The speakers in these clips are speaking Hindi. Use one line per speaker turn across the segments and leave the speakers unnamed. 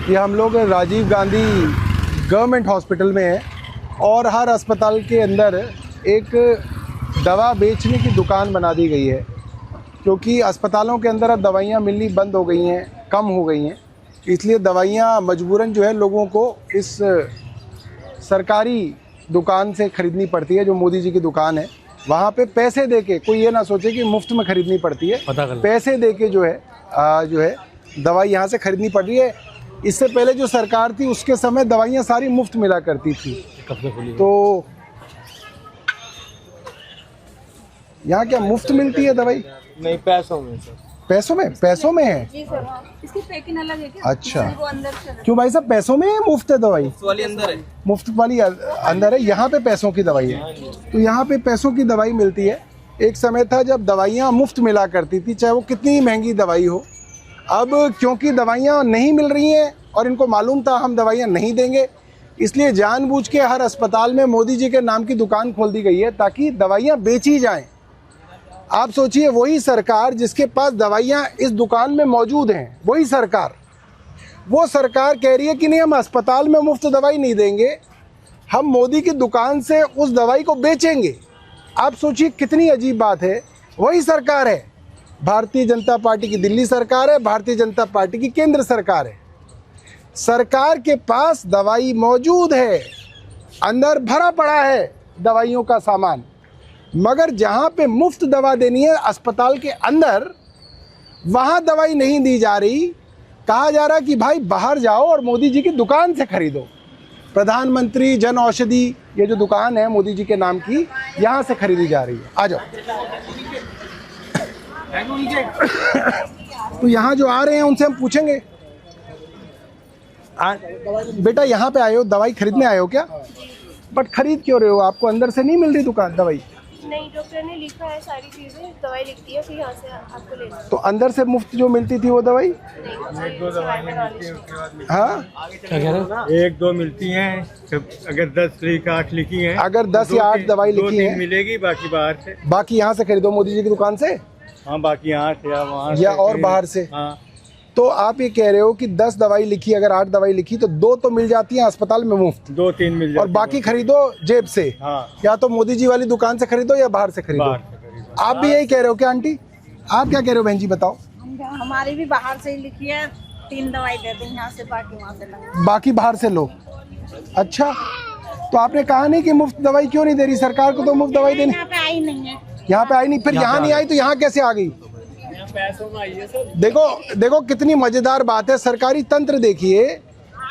कि हम लोग राजीव गांधी गवर्नमेंट हॉस्पिटल में हैं और हर अस्पताल के अंदर एक दवा बेचने की दुकान बना दी गई है, क्योंकि अस्पतालों के अंदर अब दवाइयाँ मिलनी बंद हो गई हैं, कम हो गई हैं। इसलिए दवाइयाँ मजबूरन जो है लोगों को इस सरकारी दुकान से ख़रीदनी पड़ती है, जो मोदी जी की दुकान है। वहाँ पे पैसे देके, कोई ये ना सोचे कि मुफ्त में ख़रीदनी पड़ती है, पैसे देके जो है दवाई यहाँ से ख़रीदनी पड़ रही है। इससे पहले जो सरकार थी उसके समय दवाइयाँ सारी मुफ्त मिला करती थी। तो यहाँ क्या मुफ्त मिलती है दवाई?
नहीं, पैसों में सर।
पैसों में है
जी सर। इसकी पैकिंग अलग है क्या?
अच्छा,
वो अंदर से
क्यों भाई साहब पैसों में है मुफ्त है दवाई?
मुफ्त वाली अंदर है।
मुफ्त वाली अंदर है, यहाँ पे पैसों की दवाई है। तो यहाँ पे पैसों की दवाई मिलती है। एक समय था जब दवाइयाँ मुफ्त मिला करती थी, चाहे वो कितनी महंगी दवाई हो। अब क्योंकि दवाइयाँ नहीं मिल रही हैं और इनको मालूम था हम दवाइयाँ नहीं देंगे, इसलिए जानबूझ के हर अस्पताल में मोदी जी के नाम की दुकान खोल दी गई है ताकि दवाइयाँ बेची जाएं। आप सोचिए, वही सरकार जिसके पास दवाइयाँ इस दुकान में मौजूद हैं, वही सरकार, वो सरकार कह रही है कि नहीं हम अस्पताल में मुफ्त दवाई नहीं देंगे, हम मोदी की दुकान से उस दवाई को बेचेंगे। आप सोचिए कितनी अजीब बात है। वही सरकार है, भारतीय जनता पार्टी की दिल्ली सरकार है, भारतीय जनता पार्टी की केंद्र सरकार है। सरकार के पास दवाई मौजूद है, अंदर भरा पड़ा है दवाइयों का सामान, मगर जहाँ पे मुफ्त दवा देनी है अस्पताल के अंदर, वहाँ दवाई नहीं दी जा रही। कहा जा रहा कि भाई बाहर जाओ और मोदी जी की दुकान से खरीदो। प्रधानमंत्री जन औषधि, ये जो दुकान है मोदी जी के नाम की, यहाँ से खरीदी जा रही है। आ जाओ। तो यहाँ जो आ रहे हैं उनसे हम पूछेंगे, बेटा यहाँ पे आए हो, दवाई खरीदने आए हो क्या? बट खरीद क्यों रहे हो? आपको अंदर से नहीं मिल रही दुकान दवाई?
नहीं, डॉक्टर ने लिखा है सारी चीजें, दवाई लिखती है, फिर यहाँ से आपको लेना है।
तो अंदर से मुफ्त जो मिलती थी वो दवाई? हाँ,
क्या कह रहे हो?
1-2 मिलती हैं, अगर 10 लिखी 8 लिखी हैं,
अगर 10 या 8 दवाई लिखी है
मिलेगी, बाकी बाहर से।
बाकी यहाँ से खरीदो मोदी जी की दुकान से?
हाँ, बाकी यहाँ से या वहाँ
या
से
और बाहर से?
हाँ।
तो आप ये कह रहे हो कि 10 दवाई लिखी, अगर 8 दवाई लिखी तो 2 तो मिल जाती हैं अस्पताल में मुफ्त,
2-3 मिल जाती
और बाकी खरीदो जेब से।
हाँ,
या तो मोदी जी वाली दुकान से खरीदो या बाहर से खरीदो।
बाहर से खरीदो।
आप भी यही कह रहे हो क्या आंटी? आप क्या कह रहे हो बहन जी, बताओ?
हमारी भी बाहर से ही लिखी है, 3 दवाई दे दें यहाँ से, बाकी वहाँ से लो।
बाकी बाहर से लो। अच्छा, तो आपने कहा नहीं कि मुफ्त दवाई क्यों नहीं दे रही सरकार को? तो मुफ्त दवाई देनी
यहाँ पे आई नहीं है।
यहाँ पे आई नहीं, फिर यहाँ नहीं आई तो यहाँ कैसे आ गई?
पैसों में आई है सर।
देखो कितनी मजेदार बात है। सरकारी तंत्र देखिए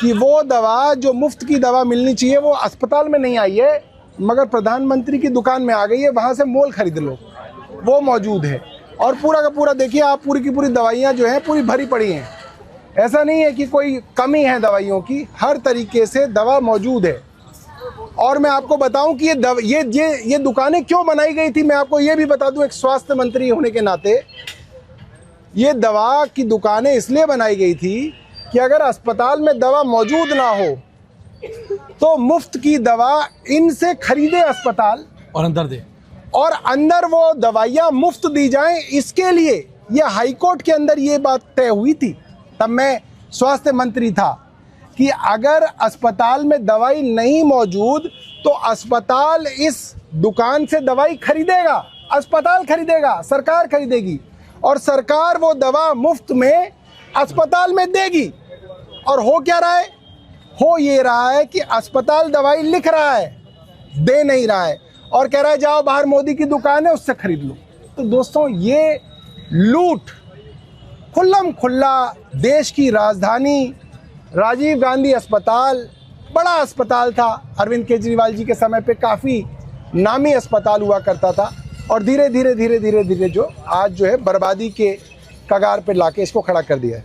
कि वो दवा जो मुफ्त की दवा मिलनी चाहिए वो अस्पताल में नहीं आई है, मगर प्रधानमंत्री की दुकान में आ गई है, वहाँ से मोल खरीद लो, वो मौजूद है। और पूरा का पूरा देखिए आप, पूरी की पूरी दवाइयाँ जो हैं पूरी भरी पड़ी हैं। ऐसा नहीं है कि कोई कमी है दवाइयों की, हर तरीके से दवा मौजूद है। और मैं आपको बताऊं कि ये दुकानें क्यों बनाई गई थी, मैं आपको ये भी बता दूं एक स्वास्थ्य मंत्री होने के नाते। ये दवा की दुकानें इसलिए बनाई गई थी कि अगर अस्पताल में दवा मौजूद ना हो तो मुफ्त की दवा इनसे खरीदे अस्पताल,
और अंदर दे,
और अंदर वो दवाइयाँ मुफ्त दी जाएं। इसके लिए ये हाईकोर्ट के अंदर ये बात तय हुई थी, तब मैं स्वास्थ्य मंत्री था, कि अगर अस्पताल में दवाई नहीं मौजूद तो अस्पताल इस दुकान से दवाई खरीदेगा, अस्पताल खरीदेगा, सरकार खरीदेगी, और सरकार वो दवा मुफ्त में अस्पताल में देगी। और हो क्या रहा है? हो ये रहा है कि अस्पताल दवाई लिख रहा है, दे नहीं रहा है, और कह रहा है जाओ बाहर मोदी की दुकान है उससे खरीद लो। तो दोस्तों, ये लूट खुल्लम खुल्ला देश की राजधानी राजीव गांधी अस्पताल, बड़ा अस्पताल था, अरविंद केजरीवाल जी के समय पे काफ़ी नामी अस्पताल हुआ करता था, और धीरे धीरे जो आज जो है बर्बादी के कगार पे लाके इसको खड़ा कर दिया है।